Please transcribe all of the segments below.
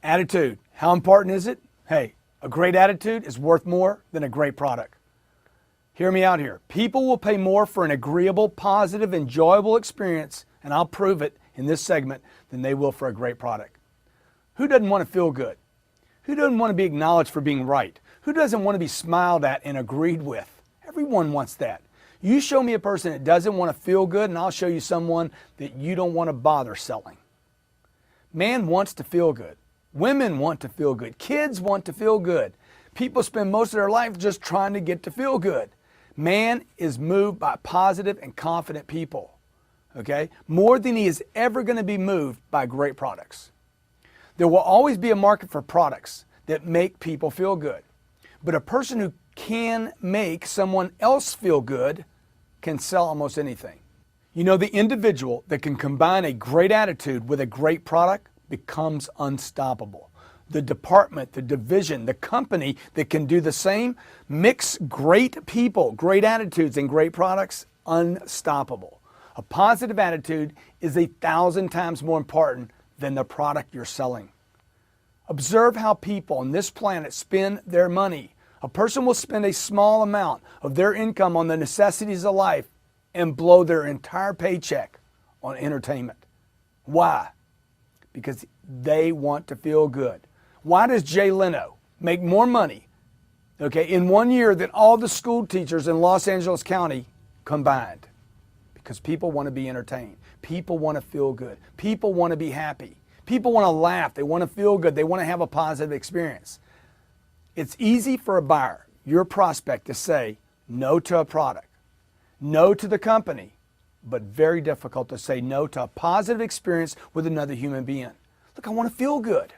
Attitude. How important is it? Hey, a great attitude is worth more than a great product. Hear me out here. People will pay more for an agreeable, positive, enjoyable experience, and I'll prove it in this segment, than they will for a great product. Who doesn't want to feel good? Who doesn't want to be acknowledged for being right? Who doesn't want to be smiled at and agreed with? Everyone wants that. You show me a person that doesn't want to feel good, and I'll show you someone that you don't want to bother selling. Man wants to feel good. Women want to feel good. Kids want to feel good. People spend most of their life just trying to get to feel good. Man is moved by positive and confident people, okay? More than he is ever going to be moved by great products. There will always be a market for products that make people feel good. But a person who can make someone else feel good can sell almost anything. You know, the individual that can combine a great attitude with a great product becomes unstoppable. The department, the division, the company that can do the same, mix great people, great attitudes, and great products, unstoppable. A positive attitude is 1,000 times more important than the product you're selling. Observe how people on this planet spend their money. A person will spend a small amount of their income on the necessities of life and blow their entire paycheck on entertainment. Why? Because they want to feel good. Why does Jay Leno make more money, okay, in 1 year than all the school teachers in Los Angeles County combined? Because people want to be entertained. People want to feel good. People want to be happy. People want to laugh. They want to feel good. They want to have a positive experience. It's easy for a buyer, your prospect, to say no to a product, no to the company, but very difficult to say no to a positive experience with another human being. Look, I want to feel good.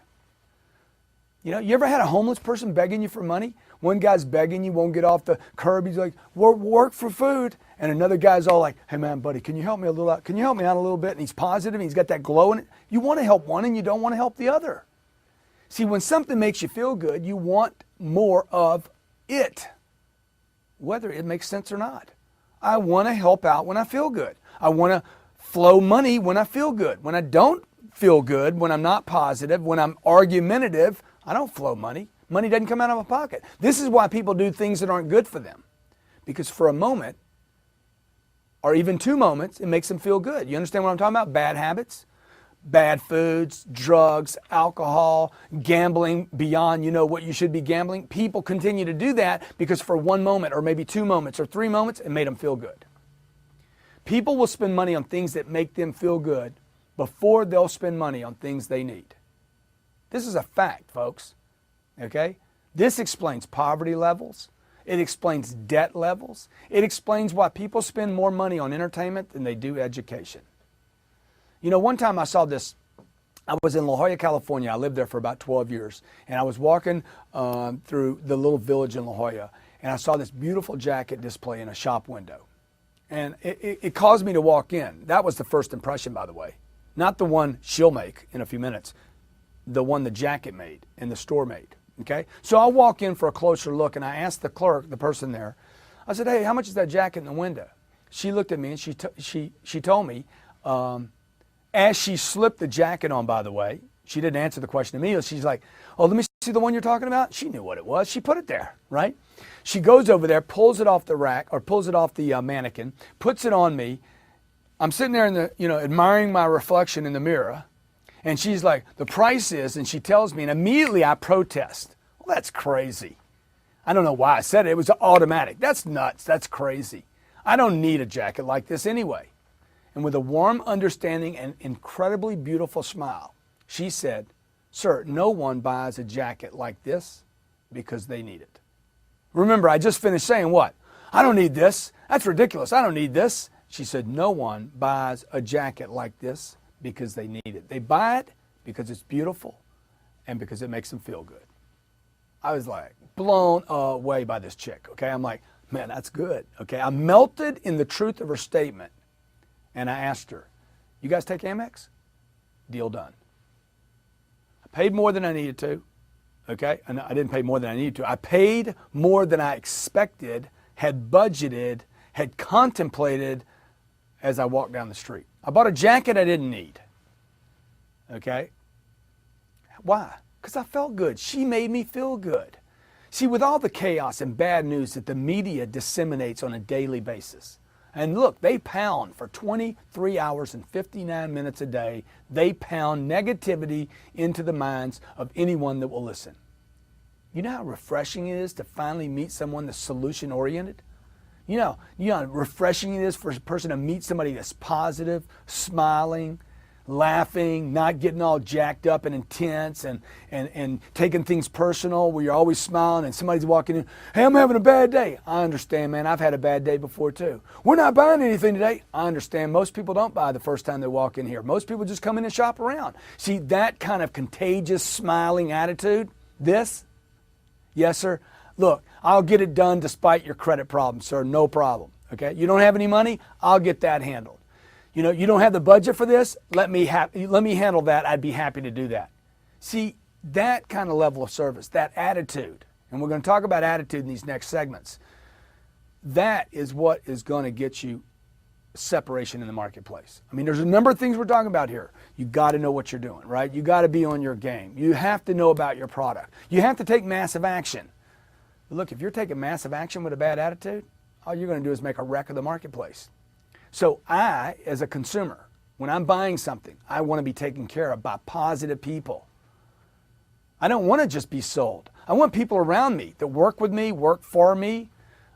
You know, you ever had a homeless person begging you for money? One guy's begging you, won't get off the curb. He's like, work for food. And another guy's all like, hey man, buddy, can you help me a little out? Can you help me out a little bit? And he's positive and he's got that glow in it. You want to help one and you don't want to help the other. See, when something makes you feel good, you want more of it, whether it makes sense or not. I want to help out when I feel good. I want to flow money when I feel good. When I don't feel good, when I'm not positive, when I'm argumentative, I don't flow money. Money doesn't come out of my pocket. This is why people do things that aren't good for them. Because for a moment, or even 2 moments, it makes them feel good. You understand what I'm talking about? Bad habits, bad foods, drugs, alcohol, gambling beyond, you know, what you should be gambling. People continue to do that because for 1 moment or maybe 2 moments or 3 moments, it made them feel good. People will spend money on things that make them feel good before they'll spend money on things they need. This is a fact, folks, okay? This explains poverty levels. It explains debt levels. It explains why people spend more money on entertainment than they do education. You know, one time I saw this. I was in La Jolla, California. I lived there for about 12 years. And I was walking through the little village in La Jolla, and I saw this beautiful jacket display in a shop window. And it caused me to walk in. That was the first impression, by the way. Not the one she'll make in a few minutes. The one the jacket made and the store made. Okay? So I walk in for a closer look, and I asked the clerk, the person there, I said, hey, how much is that jacket in the window? She looked at me and she told me, as she slipped the jacket on, by the way, she didn't answer the question immediately. She's like, oh, let me see the one you're talking about. She knew what it was. She put it there, right? She goes over there, pulls it off the rack, or pulls it off the mannequin, puts it on me. I'm sitting there in the, you know, admiring my reflection in the mirror. And she's like, the price is, and she tells me, and immediately I protest. Well, that's crazy. I don't know why I said it. It was automatic. That's nuts. That's crazy. I don't need a jacket like this anyway. And with a warm understanding and incredibly beautiful smile, she said, sir, no one buys a jacket like this because they need it. Remember, I just finished saying what? I don't need this. That's ridiculous. I don't need this. She said, no one buys a jacket like this because they need it. They buy it because it's beautiful and because it makes them feel good. I was like blown away by this chick, okay? I'm like, man, that's good, okay? I melted in the truth of her statement, and I asked her, you guys take Amex? Deal done. I paid more than I needed to, okay? And I didn't pay more than I needed to. I paid more than I expected, had budgeted, had contemplated as I walked down the street. I bought a jacket I didn't need, okay? Why? Because I felt good. She made me feel good. See, with all the chaos and bad news that the media disseminates on a daily basis, and look, they pound for 23 hours and 59 minutes a day, they pound negativity into the minds of anyone that will listen. You know how refreshing it is to finally meet someone that's solution-oriented? You know how refreshing it is for a person to meet somebody that's positive, smiling, laughing, not getting all jacked up and intense and taking things personal where you're always smiling and somebody's walking in, hey, I'm having a bad day. I understand, man. I've had a bad day before too. We're not buying anything today. I understand. Most people don't buy the first time they walk in here. Most people just come in and shop around. See, that kind of contagious, smiling attitude, this, yes, sir. Look, I'll get it done despite your credit problem, sir. No problem. Okay? You don't have any money? I'll get that handled. You know, you don't have the budget for this? Let me handle that. I'd be happy to do that. See, that kind of level of service, that attitude, and we're going to talk about attitude in these next segments, that is what is going to get you separation in the marketplace. I mean, there's a number of things we're talking about here. You got to know what you're doing, right? You got to be on your game. You have to know about your product. You have to take massive action. Look, if you're taking massive action with a bad attitude, all you're going to do is make a wreck of the marketplace. So I, as a consumer, when I'm buying something, I want to be taken care of by positive people. I don't want to just be sold. I want people around me that work with me, work for me,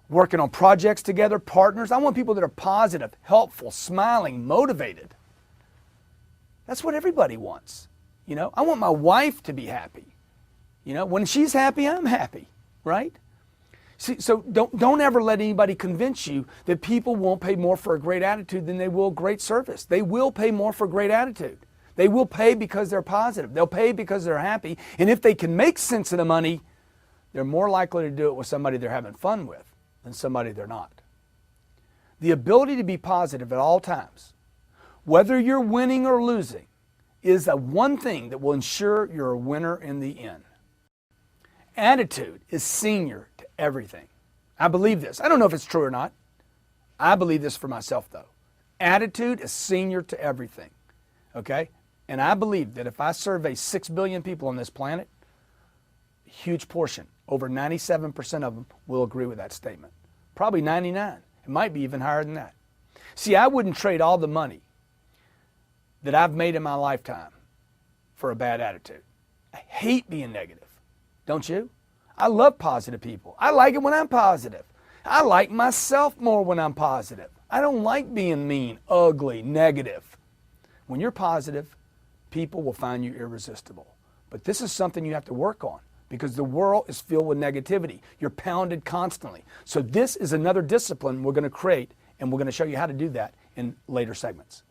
working on projects together, partners. I want people that are positive, helpful, smiling, motivated. That's what everybody wants. You know, I want my wife to be happy. You know, when she's happy, I'm happy, right? See, so don't ever let anybody convince you that people won't pay more for a great attitude than they will great service. They will pay more for great attitude. They will pay because they're positive. They'll pay because they're happy. And if they can make sense of the money, they're more likely to do it with somebody they're having fun with than somebody they're not. The ability to be positive at all times, whether you're winning or losing, is the one thing that will ensure you're a winner in the end. Attitude is senior to everything. I believe this. I don't know if it's true or not. I believe this for myself, though. Attitude is senior to everything. Okay? And I believe that if I survey 6 billion people on this planet, a huge portion, over 97% of them, will agree with that statement. Probably 99. It might be even higher than that. See, I wouldn't trade all the money that I've made in my lifetime for a bad attitude. I hate being negative. Don't you? I love positive people. I like it when I'm positive. I like myself more when I'm positive. I don't like being mean, ugly, negative. When you're positive, people will find you irresistible. But this is something you have to work on because the world is filled with negativity. You're pounded constantly. So this is another discipline we're going to create, and we're going to show you how to do that in later segments.